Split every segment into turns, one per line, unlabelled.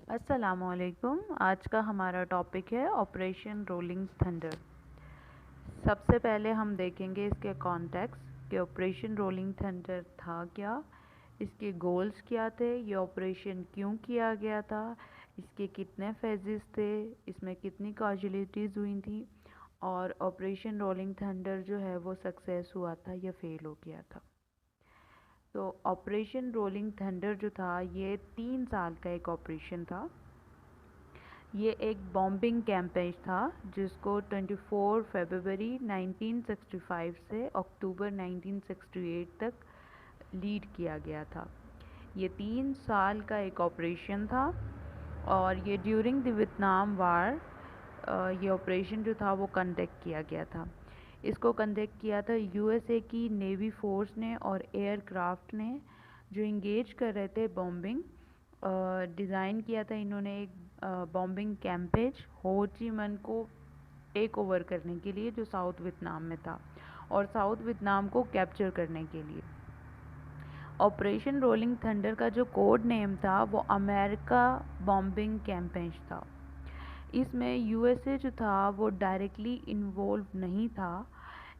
अस्सलामुअलैकुम। आज का हमारा टॉपिक है ऑपरेशन रोलिंग थंडर। सबसे पहले हम देखेंगे इसके कॉन्टेक्स्ट कि ऑपरेशन रोलिंग थंडर था क्या, इसके गोल्स क्या थे, ये ऑपरेशन क्यों किया गया था, इसके कितने फेजेस थे, इसमें कितनी कैजुअलिटीज़ हुई थी और ऑपरेशन रोलिंग थंडर जो है वो सक्सेस हुआ था या फेल हो गया था। तो ऑपरेशन रोलिंग थंडर जो था ये 3 साल का एक ऑपरेशन था। ये एक बॉम्बिंग कैंपेन था जिसको 24 फरवरी 1965 से अक्टूबर 1968 तक लीड किया गया था। ये 3 साल का एक ऑपरेशन था और ये ड्यूरिंग द वियतनाम वार ये ऑपरेशन जो था वो कंडक्ट किया गया था। इसको कंडक्ट किया था यूएसए की नेवी फोर्स ने और एयरक्राफ्ट ने जो इंगेज कर रहे थे बॉम्बिंग। डिज़ाइन किया था इन्होंने एक बॉम्बिंग कैंपेज हो ची मन को टेक ओवर करने के लिए जो साउथ वियतनाम में था और साउथ वियतनाम को कैप्चर करने के लिए। ऑपरेशन रोलिंग थंडर का जो कोड नेम था वो अमेरिका बॉम्बिंग कैंपेन था। इसमें यूएसए जो था वो डायरेक्टली इन्वॉल्व नहीं था,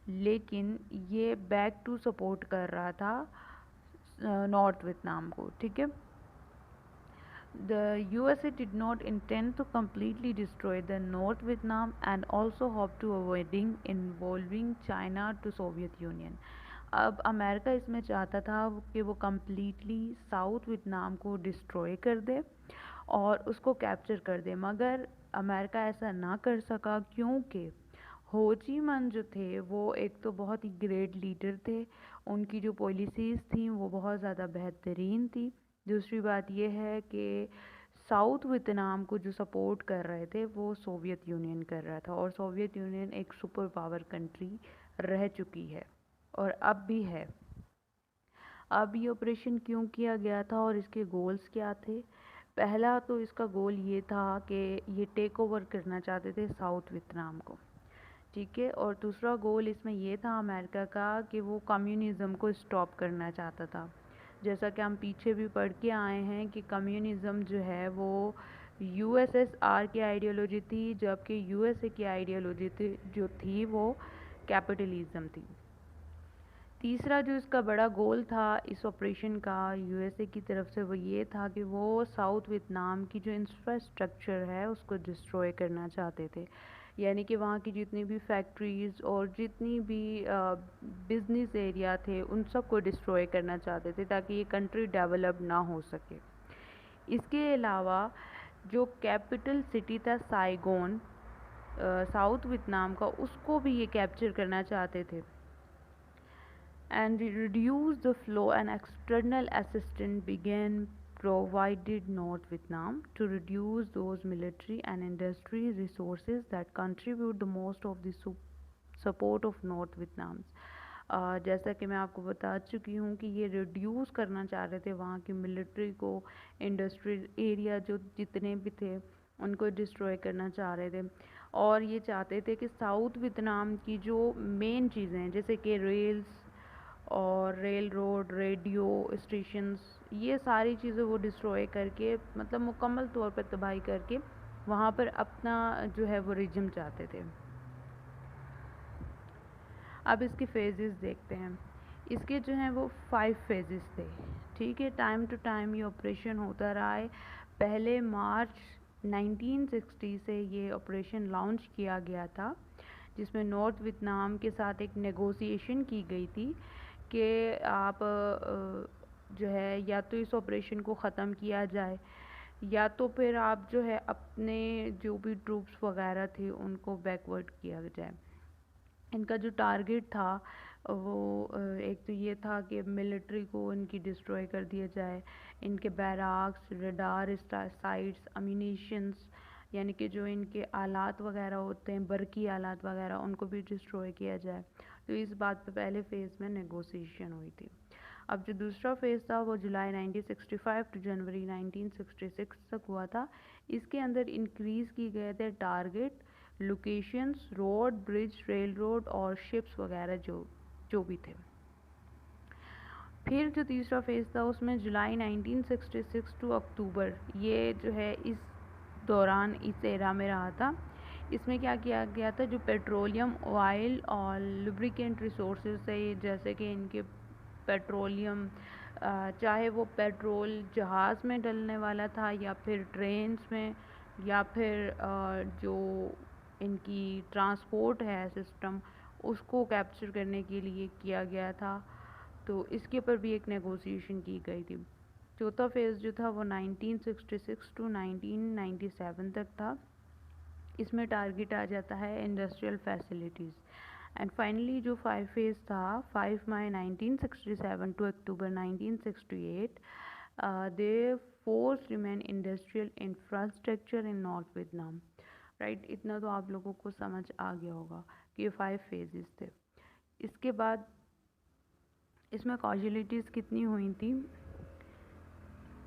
लेकिन ये बैक टू सपोर्ट कर रहा था नॉर्थ वियतनाम को। ठीक है। The USA did not intend to completely destroy the North Vietnam and also hoped to avoiding involving China to Soviet Union. अब अमेरिका इसमें चाहता था कि वो कम्प्लीटली साउथ वियतनाम को डिस्ट्रॉय कर दे और उसको कैप्चर कर दे, मगर अमेरिका ऐसा ना कर सका क्योंकि हो ची मन जो थे वो एक तो बहुत ही ग्रेट लीडर थे, उनकी जो पॉलिसीज़ थी वो बहुत ज़्यादा बेहतरीन थी। दूसरी बात यह है कि साउथ वियतनाम को जो सपोर्ट कर रहे थे वो सोवियत यूनियन कर रहा था और सोवियत यूनियन एक सुपर पावर कंट्री रह चुकी है और अब भी है। अब ये ऑपरेशन क्यों किया गया था और इसके गोल्स क्या थे? पहला तो इसका गोल ये था कि ये टेक ओवर करना चाहते थे साउथ वियतनाम को। ठीक है। और दूसरा गोल इसमें ये था अमेरिका का कि वो कम्युनिज़म को स्टॉप करना चाहता था। जैसा कि हम पीछे भी पढ़ के आए हैं कि कम्युनिज़म जो है वो यूएसएसआर की आइडियोलॉजी थी, जबकि यूएसए की आइडियोलॉजी थी जो थी वो कैपिटलिज्म थी। तीसरा जो इसका बड़ा गोल था इस ऑपरेशन का यूएसए की तरफ से वो ये था कि वो साउथ वियतनाम की जो इंफ्रास्ट्रक्चर है उसको डिस्ट्रॉय करना चाहते थे, यानी कि वहाँ की जितनी भी फैक्ट्रीज़ और जितनी भी बिजनेस एरिया थे उन सब को डिस्ट्रॉय करना चाहते थे ताकि ये कंट्री डेवलप ना हो सके। इसके अलावा जो कैपिटल सिटी था साइगोन साउथ वियतनाम का, उसको भी ये कैप्चर करना चाहते थे and reduce the flow and external assistance began provided North Vietnam to reduce those military and industry resources that contribute the most of the support of North Vietnam। जैसा कि मैं आपको बता चुकी हूँ कि ये रिड्यूस करना चाह रहे थे वहाँ की मिलिट्री को, इंडस्ट्रियल एरिया जो जितने भी थे उनको डिस्ट्रॉय करना चाह रहे थे और ये चाहते थे कि साउथ वियतनाम की जो मेन चीज़ें हैं जैसे कि रेल्स और रेल रोड, रेडियो स्टेशंस, ये सारी चीज़ें वो डिस्ट्रॉय करके मतलब मुकम्मल तौर पर तबाही करके वहाँ पर अपना जो है वो रिजिम चाहते थे। अब इसके फेजेस देखते हैं। इसके जो हैं वो 5 फेजेस थे। ठीक है। टाइम टू टाइम ये ऑपरेशन होता रहा है। पहले मार्च 1960 से ये ऑपरेशन लॉन्च किया गया था, जिसमें नॉर्थ वियतनाम के साथ एक नेगोशिएशन की गई थी कि आप जो है या तो इस ऑपरेशन को ख़त्म किया जाए या तो फिर आप जो है अपने जो भी ट्रूप्स वगैरह थे उनको बैकवर्ड किया जाए। इनका जो टारगेट था वो एक तो ये था कि मिलिट्री को इनकी डिस्ट्रॉय कर दिया जाए, इनके बैराक्स, रडार साइट्स, अम्यूनिशंस, यानी कि जो इनके आलात वगैरह होते हैं, बरकी आलात वगैरह, उनको भी डिस्ट्रॉय किया जाए। तो इस बात पे पहले फ़ेज़ में नेगोशिएशन हुई थी। अब जो दूसरा फ़ेज़ था वो जुलाई 1965 टू जनवरी 1966 तक हुआ था। इसके अंदर इंक्रीज़ की गए थे target, locations, road, bridge, rail road और शिप्स वगैरह जो जो भी थे। फिर जो तीसरा फ़ेज़ था उसमें जुलाई 1966 टू अक्टूबर, ये जो है इस दौरान इस एरा में रहा था। इसमें क्या किया गया था, जो पेट्रोलियम, ऑयल और लुब्रिकेंट रिसोर्सेज थे, जैसे कि इनके पेट्रोलियम, चाहे वो पेट्रोल जहाज़ में डलने वाला था या फिर ट्रेन्स में, या फिर जो इनकी ट्रांसपोर्ट है सिस्टम, उसको कैप्चर करने के लिए किया गया था। तो इसके ऊपर भी एक नेगोशिएशन की गई थी। चौथा फेज़ जो था वो 1966 टू 1997 तक था। इसमें टारगेट आ जाता है इंडस्ट्रियल फैसिलिटीज़। एंड फाइनली जो 5 फेज़ था, 5 May 1967 to October 1968, they force remain industrial infrastructure in North Vietnam. Right, इतना तो आप लोगों को समझ आ गया होगा कि ये 5 फेजेस थे। इसके बाद इसमें कॉजुअलिटीज़ कितनी हुई थी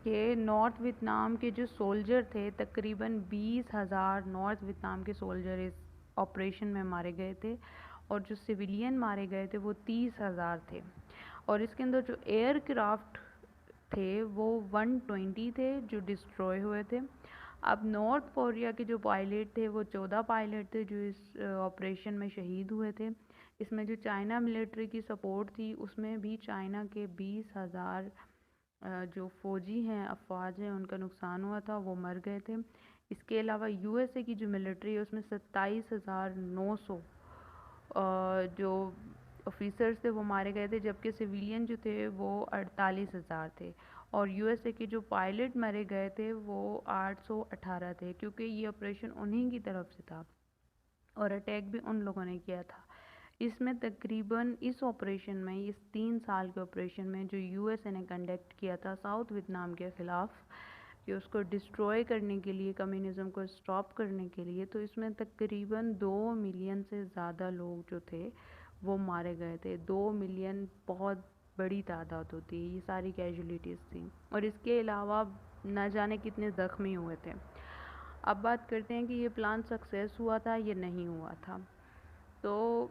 कि नॉर्थ वियतनाम के जो सोल्जर थे, तकरीबन 20,000 नॉर्थ वियतनाम के सोल्जर इस ऑपरेशन में मारे गए थे, और जो सिविलियन मारे गए थे वो 30,000 थे। और इसके अंदर जो एयरक्राफ्ट थे वो 120 थे जो डिस्ट्रॉय हुए थे। अब नॉर्थ कोरिया के जो पायलट थे वो 14 पायलट थे जो इस ऑपरेशन में शहीद हुए थे। इसमें जो चाइना मिलिट्री की सपोर्ट थी उसमें भी चाइना के 20,000 जो फ़ौजी हैं, अफवाज हैं, उनका नुकसान हुआ था, वो मर गए थे। इसके अलावा यूएसए की जो मिलिट्री है उसमें 27,900 जो ऑफिसर्स थे वो मारे गए थे, जबकि सिविलियन जो थे वो 48,000 थे। और यूएसए के जो पायलट मारे गए थे वो 818 थे, क्योंकि ये ऑपरेशन उन्हीं की तरफ से था और अटैक भी उन लोगों ने किया था। इसमें तकरीबन इस ऑपरेशन में, इस 3 साल के ऑपरेशन में जो यूएसए ने कंडक्ट किया था साउथ वियतनाम के ख़िलाफ़, कि उसको डिस्ट्रॉय करने के लिए, कम्युनिज़म को स्टॉप करने के लिए, तो इसमें तकरीबन 2 मिलियन से ज़्यादा लोग जो थे वो मारे गए थे। 2 मिलियन बहुत बड़ी तादाद होती है, ये सारी कैजुअलिटीज़ थी। और इसके अलावा न जाने कितने ज़ख्मी हुए थे। अब बात करते हैं कि ये प्लान सक्सेस हुआ था या नहीं हुआ था। तो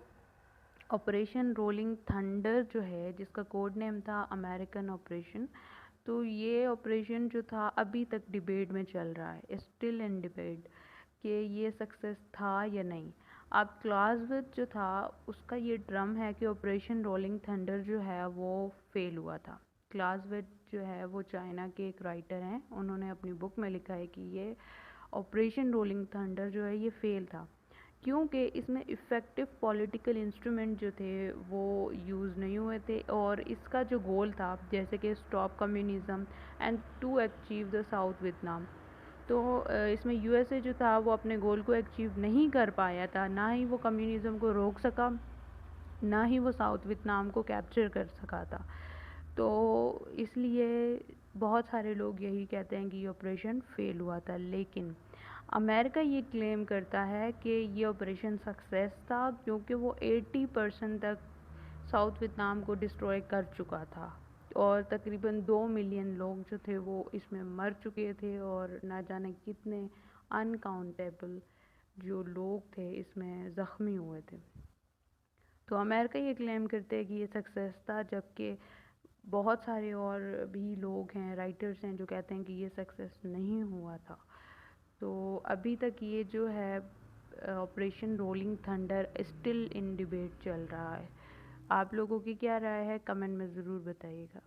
ऑपरेशन रोलिंग थंडर जो है, जिसका कोड नेम था अमेरिकन ऑपरेशन, तो ये ऑपरेशन जो था अभी तक डिबेट में चल रहा है, स्टिल इन डिबेट, कि ये सक्सेस था या नहीं। अब क्लाउज़विट्ज़ जो था उसका ये ड्रम है कि ऑपरेशन रोलिंग थंडर जो है वो फेल हुआ था। क्लाउज़विट्ज़ जो है वो चाइना के एक राइटर हैं, उन्होंने अपनी बुक में लिखा है कि ये ऑपरेशन रोलिंग थंडर जो है ये फेल था, क्योंकि इसमें इफ़ेक्टिव पॉलिटिकल इंस्ट्रूमेंट जो थे वो यूज़ नहीं हुए थे, और इसका जो गोल था, जैसे कि stop communism and to achieve the South Vietnam, तो इसमें यूएसए जो था वो अपने गोल को अचीव नहीं कर पाया था। ना ही वो कम्युनिज़म को रोक सका, ना ही वो साउथ वियतनाम को कैप्चर कर सका था। तो इसलिए बहुत सारे लोग यही कहते हैं कि ये ऑपरेशन फेल हुआ था। लेकिन अमेरिका ये क्लेम करता है कि ये ऑपरेशन सक्सेस था, क्योंकि वो 80% तक साउथ वियतनाम को डिस्ट्रॉय कर चुका था, और तकरीबन 2 मिलियन लोग जो थे वो इसमें मर चुके थे, और ना जाने कितने अनकाउंटेबल जो लोग थे इसमें ज़ख्मी हुए थे। तो अमेरिका ये क्लेम करते हैं कि ये सक्सेस था, जबकि बहुत सारे और भी लोग हैं, राइटर्स हैं, जो कहते हैं कि ये सक्सेस नहीं हुआ था। तो अभी तक ये जो है operation rolling thunder still in debate चल रहा है। आप लोगों की क्या राय है, कमेंट में ज़रूर बताइएगा।